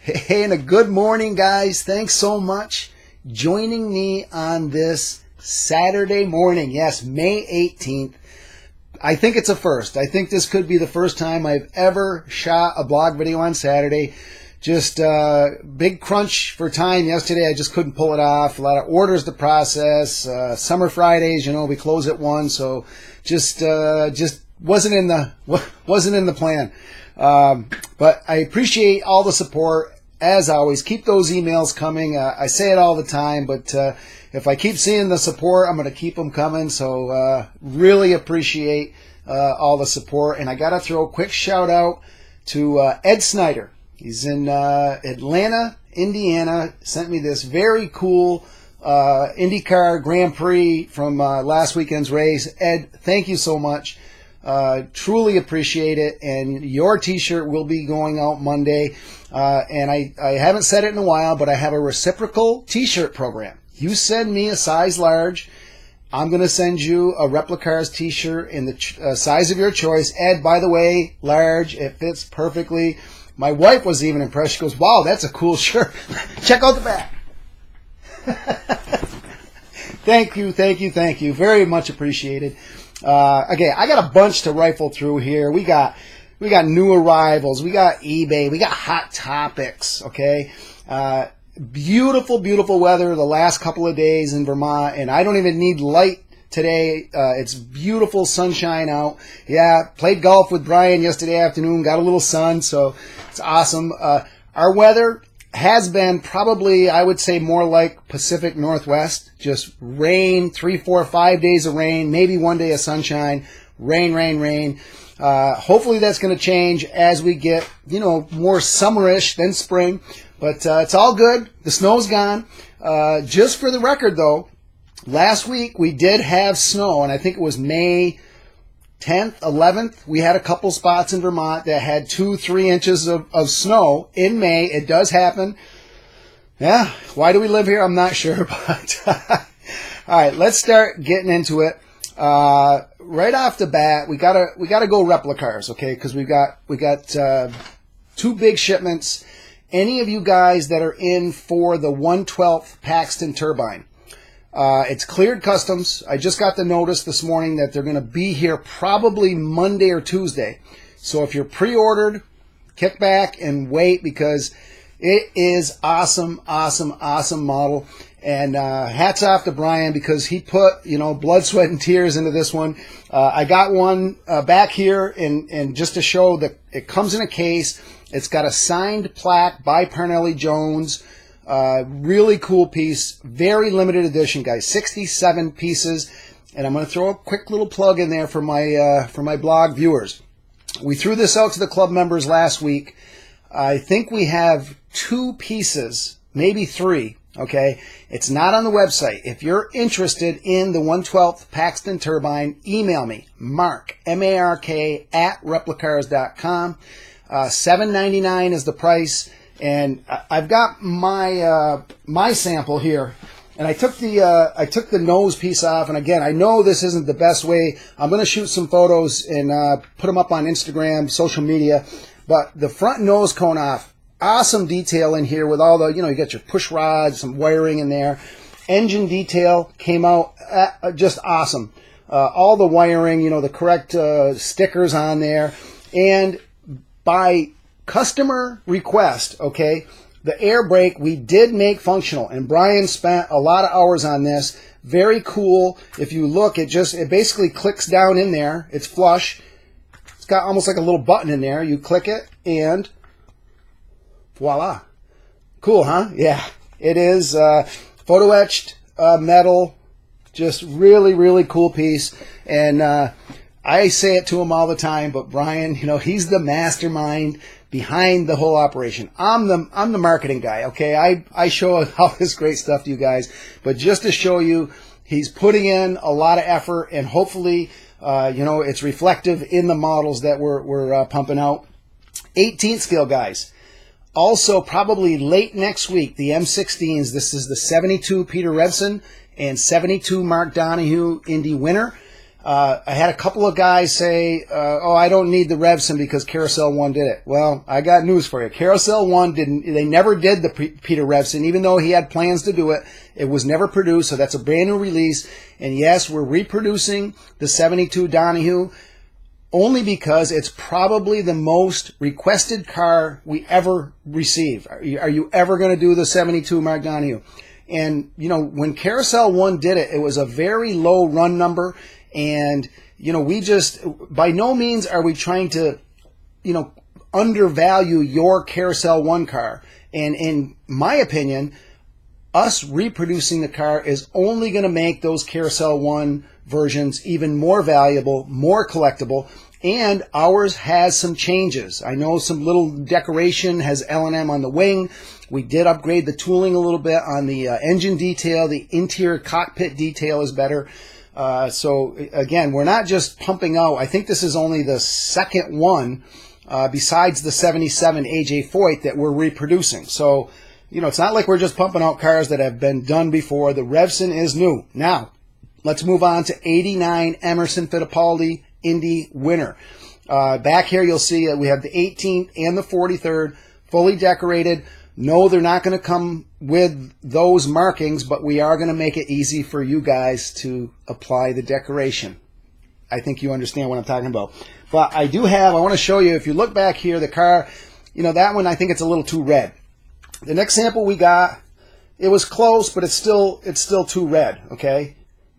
Hey, and a good morning, guys. Thanks so much joining me on this Saturday morning. Yes, May 18th. I think it's a first. I think this could be the first time I've ever shot a blog video on Saturday. Just big crunch for time yesterday. I just couldn't pull it off. A lot of orders to process. Summer Fridays, we close at 1, so just wasn't in the plan. But I appreciate all the support. As always, keep those emails coming. I say it all the time, but if I keep seeing the support, I'm going to keep them coming. So really appreciate all the support. And I got to throw a quick shout out to Ed Snyder. He's in Atlanta, Indiana. Sent me this very cool IndyCar Grand Prix from last weekend's race. Ed, thank you so much. Truly appreciate it. And your t-shirt will be going out Monday. And I haven't said it in a while, but I have a reciprocal t-shirt program. You send me a size large, I'm going to send you a Replicars t-shirt in the size of your choice. Ed, by the way, large, it fits perfectly. My wife was even impressed. She goes, wow, that's a cool shirt. Check out the back. Thank you. Very much appreciated. Okay, I got a bunch to rifle through here. We got new arrivals. We got eBay. We got Hot Topics. Okay. Beautiful weather the last couple of days in Vermont, and I don't even need light today. It's beautiful sunshine out. Yeah, played golf with Brian yesterday afternoon. Got a little sun, so it's awesome. Our weather has been probably, I would say, more like Pacific Northwest. Just rain, 3, 4, 5 days of rain, maybe one day of sunshine. Rain. Hopefully that's going to change as we get, more summerish than spring. But it's all good. The snow's gone. Just for the record, though, last week we did have snow, and I think it was May 10th, 11th. We had a couple spots in Vermont that had 2-3 inches of snow in May. It does happen. Yeah, why do we live here? I'm not sure. But all right, let's start getting into it. Right off the bat, we gotta go Replicars, okay? Because we got 2 big shipments. Any of you guys that are in for the 1/12 Paxton turbine, it's cleared customs. I just got the notice this morning that they're going to be here probably Monday or Tuesday. So if you're pre-ordered, kick back and wait, because it is awesome model. And hats off to Brian, because he put, blood, sweat, and tears into this one. I got one back here, and just to show that it comes in a case. It's got a signed plaque by Parnelli Jones. Really cool piece. Very limited edition, guys. 67 pieces. And I'm going to throw a quick little plug in there for my blog viewers. We threw this out to the club members last week. I think we have 2 pieces, maybe 3. Okay, it's not on the website. If you're interested in the 1/12 Paxton turbine, email me, Mark, M-A-R-K, @replicars.com. $7.99 is the price, and I've got my sample here. And I took the nose piece off, and again, I know this isn't the best way. I'm going to shoot some photos and put them up on Instagram, social media. But the front nose cone off. Awesome detail in here with all the, you got your push rods, some wiring in there. Engine detail came out just awesome. All the wiring, the correct stickers on there. And by customer request, okay, the air brake we did make functional. And Brian spent a lot of hours on this. Very cool. If you look, it basically clicks down in there. It's flush. It's got almost like a little button in there. You click it and voila. Cool, huh? Yeah, it is photo etched metal. Just really cool piece. And I say it to him all the time, but Brian, he's the mastermind behind the whole operation. I'm the marketing guy, okay? I show all this great stuff to you guys, but just to show you, he's putting in a lot of effort, and hopefully, it's reflective in the models that we're pumping out. 18th scale, guys. Also, probably late next week, the M16s. This is the 72 Peter Revson and 72 Mark Donahue Indy winner. I had a couple of guys say, oh, I don't need the Revson because Carousel 1 did it. Well, I got news for you. Carousel 1 they never did the Peter Revson, even though he had plans to do it. It was never produced, so that's a brand new release. And yes, we're reproducing the 72 Donahue only because it's probably the most requested car we ever receive. Are you ever going to do the 72 Mark Donahue? And, you know, when Carousel 1 did it, it was a very low run number. And, you know, we just, by no means are we trying to, you know, undervalue your Carousel 1 car. And in my opinion, us reproducing the car is only going to make those Carousel 1 versions even more valuable, more collectible. And ours has some changes. I know some little decoration has L&M on the wing. We did upgrade the tooling a little bit on the engine detail. The interior cockpit detail is better. So again, we're not just pumping out. I think this is only the second one besides the 77 AJ Foyt that we're reproducing. So, you know, it's not like we're just pumping out cars that have been done before. The Revson is new. Now, let's move on to 89 Emerson Fittipaldi Indy winner. Back here you'll see we have the 18th and the 43rd fully decorated. No, they're not going to come with those markings, but we are going to make it easy for you guys to apply the decoration. I think you understand what I'm talking about. But I want to show you, if you look back here, the car, you know, that one I think it's a little too red. The next sample we got, it was close, but it's still too red, okay?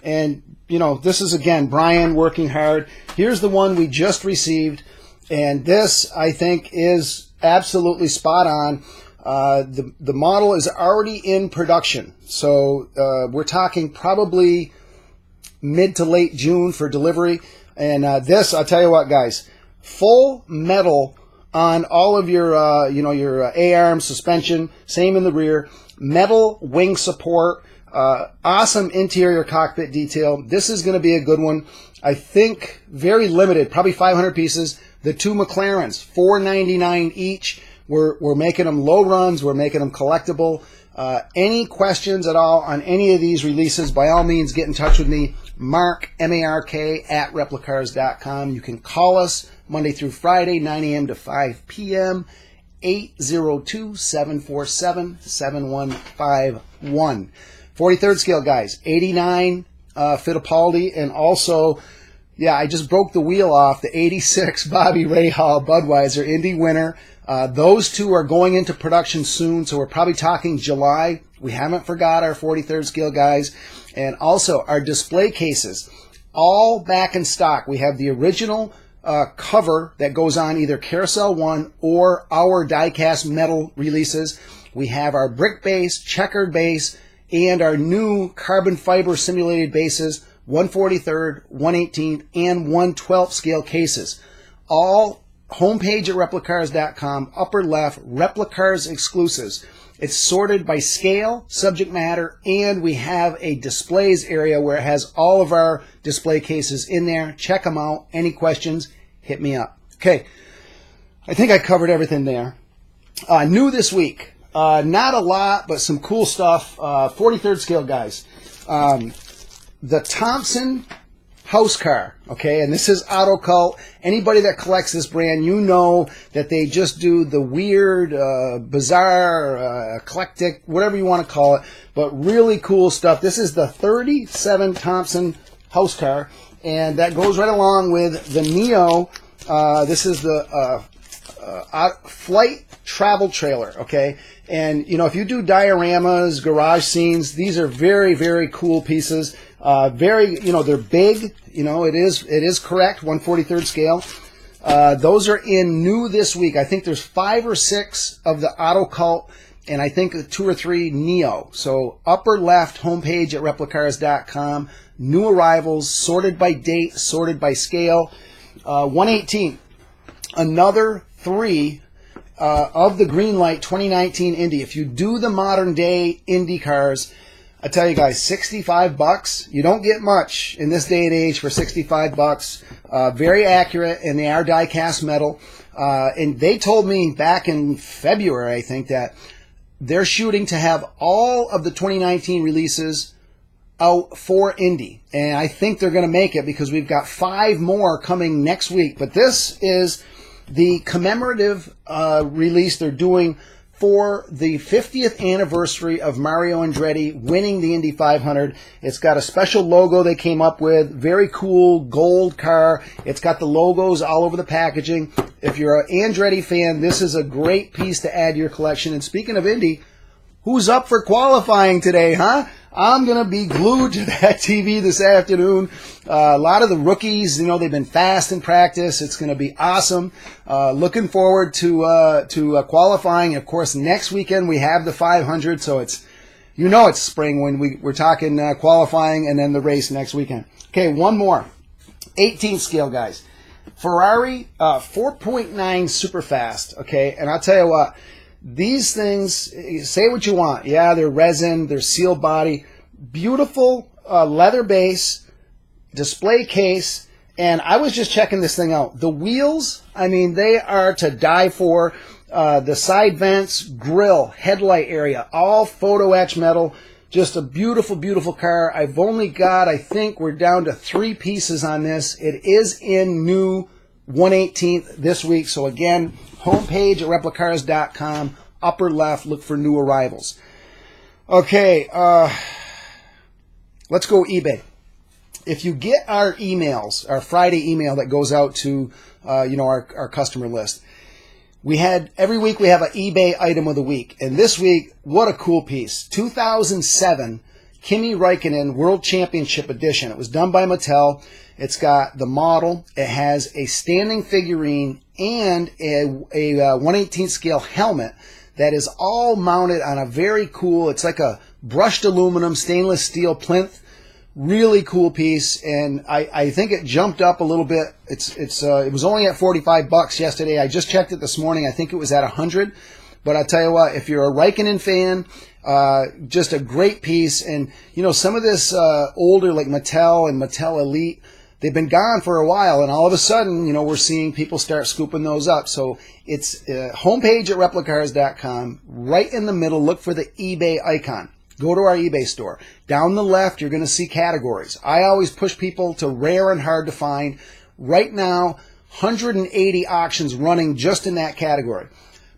And, you know, this is, again, Brian working hard. Here's the one we just received, and this, I think, is absolutely spot on. The model is already in production, so we're talking probably mid to late June for delivery. And this, I'll tell you what, guys, full metal on all of your, you know, your A-arm suspension, same in the rear, metal wing support, awesome interior cockpit detail. This is going to be a good one. I think very limited, probably 500 pieces. The two McLarens, $4.99 each. We're making them low runs. We're making them collectible. Any questions at all on any of these releases, by all means, get in touch with me. Mark, M-A-R-K, at replicars.com. You can call us Monday through Friday, 9 a.m. to 5 p.m., 802-747-7151. 43rd scale, guys, 89 Fittipaldi, and also, yeah, I just broke the wheel off, the 86 Bobby Rahal Budweiser Indy winner. Those two are going into production soon, so we're probably talking July. We haven't forgot our 43rd scale, guys. And also our display cases, all back in stock. We have the original cover that goes on either Carousel 1 or our die-cast metal releases. We have our brick base, checkered base, and our new carbon fiber simulated bases, 143rd, 118th, and 112th scale cases. All homepage at replicars.com, upper left, Replicars exclusives. It's sorted by scale, subject matter, and we have a displays area where it has all of our display cases in there. Check them out. Any questions, hit me up. Okay, I think I covered everything there. New this week. Not a lot, but some cool stuff. 43rd scale, guys. The Thompson house car, okay? And this is Auto Cult. Anybody that collects this brand, you know that they just do the weird, bizarre, eclectic, whatever you want to call it, but really cool stuff. This is the 37 Thompson house car, and that goes right along with the Neo. This is the flight travel trailer, okay? And, you know, if you do dioramas, garage scenes, these are very, very cool pieces. Very, you know, they're big. You know, it is correct, 143rd scale. Those are in new this week. I think there's 5 or 6 of the Auto Cult, and I think 2 or 3 Neo. So upper left, homepage at replicars.com. New arrivals, sorted by date, sorted by scale. 118. Another 3 of the Greenlight 2019 Indy. If you do the modern day Indy cars, I tell you guys, $65. You don't get much in this day and age for $65. Very accurate, and they are die-cast metal. And they told me back in February, I think, that they're shooting to have all of the 2019 releases out for Indy, and I think they're going to make it because we've got 5 more coming next week. But this is the commemorative release they're doing for the 50th anniversary of Mario Andretti winning the Indy 500. It's got a special logo they came up with, very cool gold car. It's got the logos all over the packaging. If you're an Andretti fan, this is a great piece to add to your collection. And speaking of Indy, who's up for qualifying today, huh? I'm going to be glued to that TV this afternoon. A lot of the rookies, you know, they've been fast in practice. It's going to be awesome. Looking forward to qualifying. Of course, next weekend we have the 500, so it's, you know, it's spring when we're talking qualifying and then the race next weekend. Okay, one more. 18 scale, guys. Ferrari 4.9 Superfast, okay? And I'll tell you what. These things, say what you want. Yeah, they're resin, they're sealed body, beautiful leather base, display case, and I was just checking this thing out. The wheels, I mean, they are to die for. The side vents, grill, headlight area, all photo etch metal. Just a beautiful, beautiful car. I've only got, I think we're down to 3 pieces on this. It is in new 1/18th this week. So again, homepage at replicars.com, upper left, look for new arrivals. Okay, let's go eBay. If you get our emails, our Friday email that goes out to our customer list, every week we have an eBay item of the week. And this week, what a cool piece. 2007 Kimi Räikkönen World Championship Edition. It was done by Mattel. It's got the model. It has a standing figurine and a 1/18 scale helmet that is all mounted on a very cool, it's like a brushed aluminum stainless steel plinth. Really cool piece, and I think it jumped up a little bit. It was only at $45 yesterday. I just checked it this morning. I think it was at $100. But I'll tell you what, if you're a Räikkönen fan, just a great piece. And you know, some of this older like Mattel and Mattel Elite, they've been gone for a while, and all of a sudden, you know, we're seeing people start scooping those up. So it's homepage at replicars.com. Right in the middle, look for the eBay icon. Go to our eBay store. Down the left, you're going to see categories. I always push people to rare and hard to find. Right now, 180 auctions running just in that category.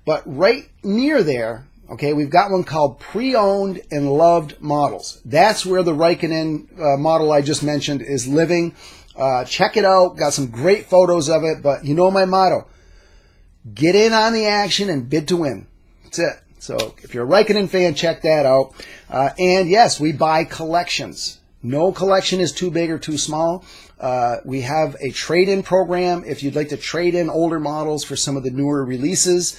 But right near there, okay, we've got one called Pre-Owned and Loved Models. That's where the Räikkönen model I just mentioned is living. Check it out. Got some great photos of it. But you know my motto. Get in on the action and bid to win. That's it. So if you're a Räikkönen fan, check that out. And yes, we buy collections. No collection is too big or too small. We have a trade-in program if you'd like to trade in older models for some of the newer releases.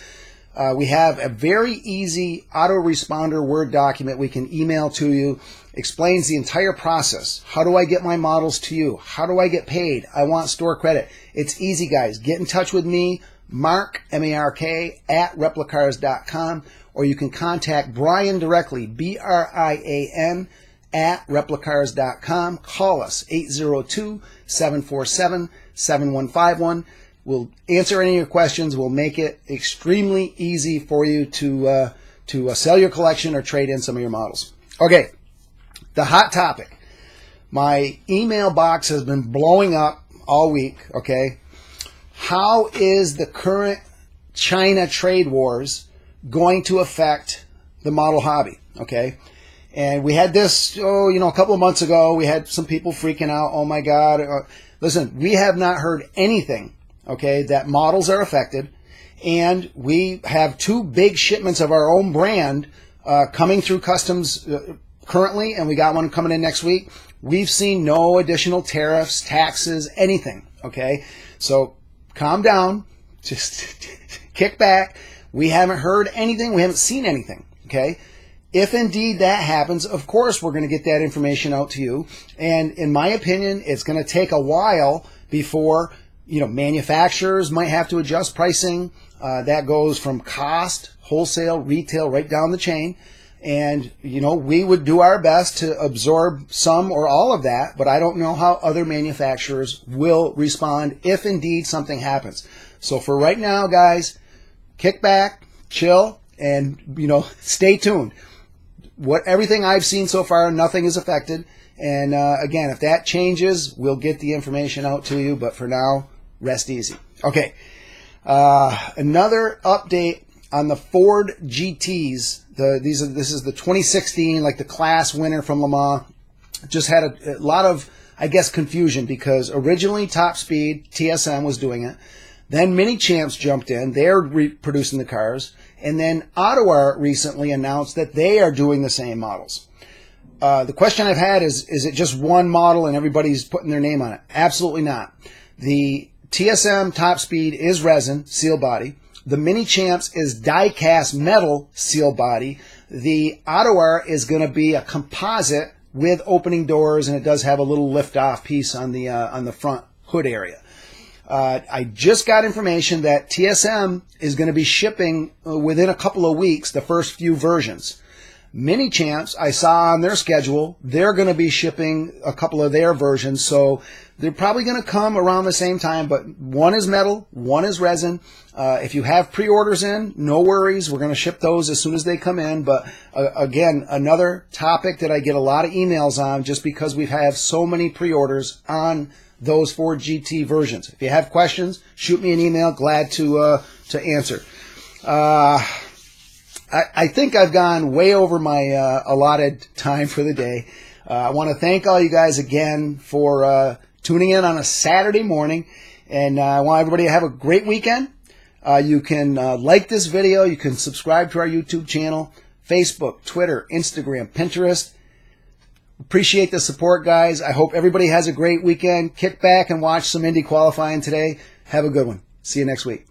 We have a very easy autoresponder Word document we can email to you. Explains the entire process. How do I get my models to you? How do I get paid? I want store credit. It's easy, guys. Get in touch with me, Mark, M-A-R-K, at replicars.com. Or you can contact Brian directly, B-R-I-A-N, at replicars.com. Call us, 802-747-7151. We'll answer any of your questions. We'll make it extremely easy for you to sell your collection or trade in some of your models. Okay, the hot topic. My email box has been blowing up all week, okay? How is the current China trade wars going to affect the model hobby, okay? And we had this, a couple of months ago, we had some people freaking out, oh my God. Listen, we have not heard anything, okay, that models are affected. And we have 2 big shipments of our own brand coming through customs currently, and we got one coming in next week. We've seen no additional tariffs, taxes, anything, okay? So calm down, just kick back. We haven't heard anything. We haven't seen anything, okay? If indeed that happens, of course, we're going to get that information out to you. And in my opinion, it's going to take a while before, manufacturers might have to adjust pricing. That goes from cost, wholesale, retail, right down the chain. And, we would do our best to absorb some or all of that, but I don't know how other manufacturers will respond if indeed something happens. So for right now, guys, kick back, chill, and, stay tuned. Everything I've seen so far, nothing is affected. And again, if that changes, we'll get the information out to you. But for now, rest easy. Okay. Another update on the Ford GTs. This is the 2016, like the class winner from Le Mans. Just had a lot of, I guess, confusion because originally Top Speed, TSM, was doing it. Then Mini Champs jumped in. They're producing the cars. And then Ottawa recently announced that they are doing the same models. The question I've had is it just one model and everybody's putting their name on it? Absolutely not. The TSM Top Speed is resin, seal body. The Mini Champs is die-cast metal seal body. The Ottawa is going to be a composite with opening doors, and it does have a little lift-off piece on the front hood area. I just got information that TSM is going to be shipping within a couple of weeks the first few versions. Mini Champs, I saw on their schedule, they're going to be shipping a couple of their versions, so they're probably going to come around the same time, but one is metal, one is resin. If you have pre-orders in, no worries. We're going to ship those as soon as they come in. But again, another topic that I get a lot of emails on just because we have so many pre-orders on those Ford GT versions. If you have questions, shoot me an email. Glad to answer. I think I've gone way over my allotted time for the day. I want to thank all you guys again for tuning in on a Saturday morning, and I want everybody to have a great weekend. You can like this video. You can subscribe to our YouTube channel, Facebook, Twitter, Instagram, Pinterest. Appreciate the support, guys. I hope everybody has a great weekend. Kick back and watch some Indy qualifying today. Have a good one. See you next week.